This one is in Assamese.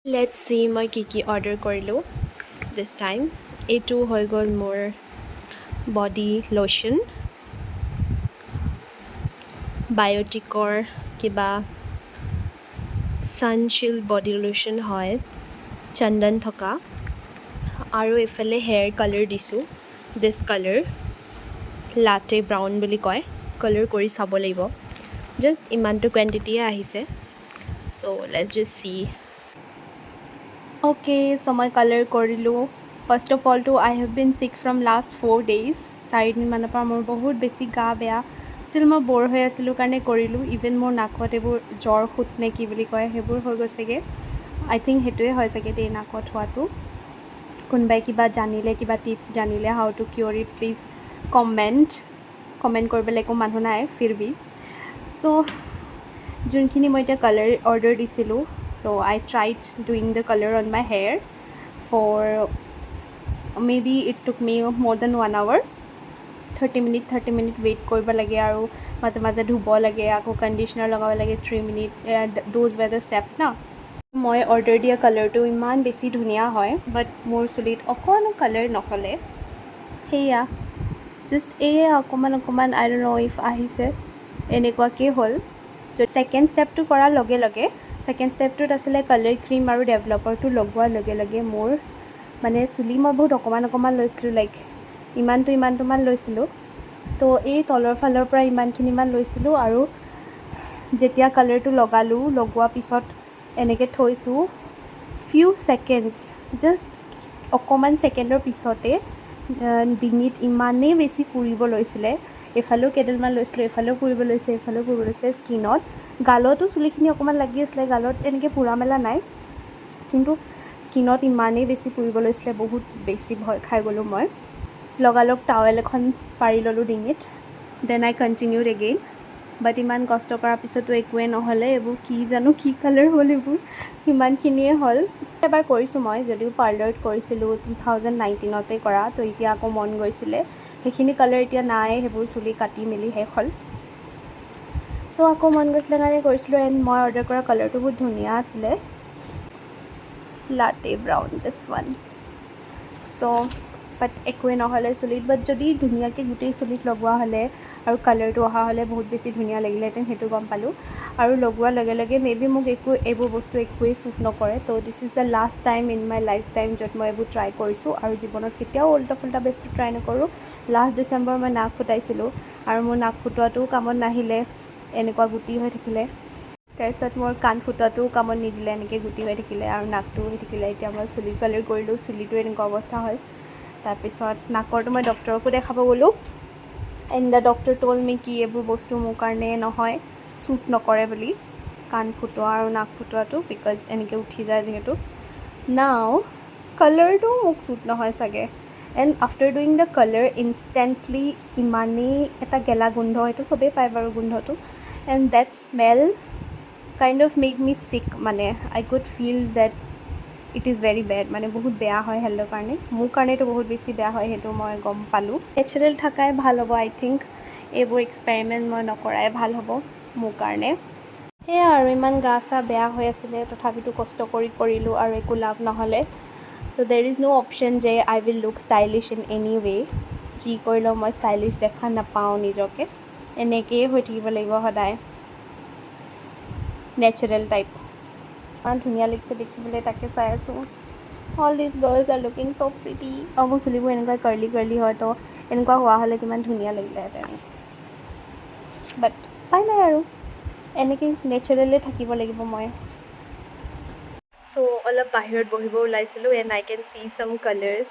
Let's see মই কি অৰ্ডাৰ কৰিলোঁ this time. এইটো হৈ গ'ল মোৰ বডি লোশ্যন বায়'টিকৰ কিবা ছানচিল্ড বডি লোশ্যন হয় চন্দন থকা আৰু এইফালে হেয়াৰ কালাৰ দিছোঁ দিছ কালাৰ লাটে ব্ৰাউন বুলি কয় কালাৰ কৰি চাব লাগিব জাষ্ট ইমানটো কোৱান্টিটিয়ে আহিছে চ' let's just see Okay, so মই কালাৰ কৰিলোঁ first of all to I have been sick from last 4 days 4 দিনমানৰ পৰা মোৰ বহুত বেছি গা বেয়া ষ্টিল মই ব'ৰ হৈ আছিলোঁ কাৰণে কৰিলোঁ ইভেন মোৰ নাকত এইবোৰ জ্বৰ সুত নে কি বুলি কয় সেইবোৰ হৈ গৈছেগৈ আই থিংক সেইটোৱে হয় চাগে দেই নাকত হোৱাটো কোনোবাই কিবা জানিলে কিবা টিপছ জানিলে how to care it please comment কৰিবলৈ একো মানুহ নাই ফিৰ বি চ' যোনখিনি মই এতিয়া কালাৰ অৰ্ডাৰ দিছিলোঁ so I tried doing the color on my hair for maybe it took me more than 1 hour 30 minute wait কৰিব লাগে আৰু মাজে মাজে ধুব লাগে আকৌ কণ্ডিশ্যনাৰ লগাব লাগে 3 minute those were the steps না মই অৰ্ডাৰ দিয়া কালাৰটো ইমান বেছি ধুনীয়া হয় বাট মোৰ চুলিত অকণো কালাৰ নহ'লে সেয়া জাষ্ট অকণমান I don't know if আহিছে এনেকুৱাকৈ হ'ল ছেকেণ্ড ষ্টেপটো কৰাৰ লগে লগে ছেকেণ্ড ষ্টেপটোত আছিলে কালাৰ ক্ৰীম আৰু ডেভেলপাৰটো লগোৱাৰ লগে লগে মোৰ মানে চুলি মই বহুত অকণমান লৈছিলোঁ লাইক ইমানটোমান লৈছিলোঁ তো এই তলৰ ফালৰ পৰা ইমানখিনিমান লৈছিলোঁ আৰু যেতিয়া কালাৰটো লগোৱাৰ পিছত এনেকৈ থৈছোঁ ফিউ ছেকেণ্ডছ জাষ্ট অকণমান ছেকেণ্ডৰ পিছতে ডিঙিত ইমানেই বেছি পুৰিব লৈছিলে এফালেও কেইডালমান লৈছিলোঁ এফালেও পুৰিব লৈছিলে স্কিনত গালতো চুলিখিনি অকণমান লাগি আছিলে গালত এনেকৈ পুৰা মেলা নাই কিন্তু স্কিনত ইমানেই বেছি পুৰিব লৈছিলে বহুত বেছি ভয় খাই গ'লোঁ মই লগালগ টাৱেল এখন পাৰি ল'লোঁ ডিঙিত দেন আই কণ্টিনিউড এগেইন বাট ইমান কষ্ট কৰাৰ পিছতো একোৱে নহ'লে এইবোৰ কি জানো কি কালাৰ হ'ল এইবোৰ সিমানখিনিয়ে হ'ল এবাৰ কৰিছোঁ মই যদিও পাৰ্লাৰত কৰিছিলোঁ 2019তে কৰা তো এতিয়া আকৌ মন গৈছিলে সেইখিনি কালাৰ এতিয়া নাই সেইবোৰ চুলি কাটি মেলি শেষ হ'ল চ' আকৌ মন গৈছিলে কাৰণে কৰিছিলোঁ এণ্ড মই অৰ্ডাৰ কৰা কালাৰটো বহুত ধুনীয়া আছিলে লাটে ব্ৰাউন দিছ ওৱান চ' বাট একোৱে নহ'লে চুলিত বাট যদি ধুনীয়াকৈ গোটেই চুলিত লগোৱা হ'লে আৰু কালাৰটো অহা হ'লে বহুত বেছি ধুনীয়া লাগিলেহেঁতেন সেইটো গম পালোঁ আৰু লগোৱাৰ লগে লগে মেবি মোক এইবোৰ বস্তু একোৱেই শ্বুট নকৰে ত' this is the last time in my lifetime য'ত মই এইবোৰ ট্ৰাই কৰিছোঁ আৰু জীৱনত কেতিয়াও উল্টা ফুল্টা বস্তু ট্ৰাই নকৰোঁ লাষ্ট ডিচেম্বৰ মই নাক ফুটাইছিলোঁ আৰু মোৰ নাক ফুটোৱাটোও কামত নাহিলে এনেকুৱা গুটি হৈ থাকিলে তাৰপিছত মোৰ কাণ ফুটোৱাটোও কামত নিদিলে এনেকৈ গুটি হৈ থাকিলে আৰু নাকটোও হৈ থাকিলে এতিয়া মই চুলি কালাৰ কৰিলোঁ চুলিটো এনেকুৱা অৱস্থা হ'ল তাৰপিছত নাকৰটো মই ডক্টৰকো দেখাব গ'লোঁ এণ্ড দ্য ডক্টৰ ট'ল মি কি এইবোৰ বস্তু মোৰ কাৰণে নহয় শ্বুট নকৰে বুলি কাণ ফুটোৱা আৰু নাক ফুটোৱাটো বিকজ এনেকৈ উঠি যায় যিহেতু নাও কালাৰটো মোক শ্বুট নহয় চাগে and after doing the colour instantly ইমানেই এটা গেলা গোন্ধ সেইটো চবেই পায় বাৰু গোন্ধটো and that smell kind of make me sick মানে I could feel that it is very bad মানে বহুত বেয়া হয় হেল্থৰ কাৰণে মোৰ কাৰণেতো বহুত বেছি বেয়া হয় সেইটো মই গম পালোঁ নেচাৰেল থকাই ভাল হ'ব আই থিংক এইবোৰ এক্সপেৰিমেণ্ট মই নকৰাই ভাল হ'ব মোৰ কাৰণে সেয়া আৰু ইমান গা চা বেয়া হৈ আছিলে তথাপিতো কষ্ট কৰিলোঁ আৰু একো লাভ নহ'লে চ' দেৰ ইজ ন' অপশ্যন যে I will look stylish in any way যি কৰিলেও মই ষ্টাইলিছ দেখা নাপাওঁ নিজকে এনেকৈয়ে হৈ থাকিব লাগিব সদায় নেচাৰেল টাইপ ইমান ধুনীয়া লাগিছে দেখিবলৈ তাকে চাই আছোঁ all these girls R looking so' pretty আৰু মোৰ চুলিবোৰ এনেকুৱা কাৰ্লি হয় তো এনেকুৱা হোৱা হ'লে কিমান ধুনীয়া লাগিলেহেঁতেন বাট উপায় নাই আৰু এনেকৈ নেচাৰেলে থাকিব লাগিব মই চ' অলপ বাহিৰত বহিব ওলাইছিলোঁ এণ্ড আই কেন চি চাম কালাৰ্ছ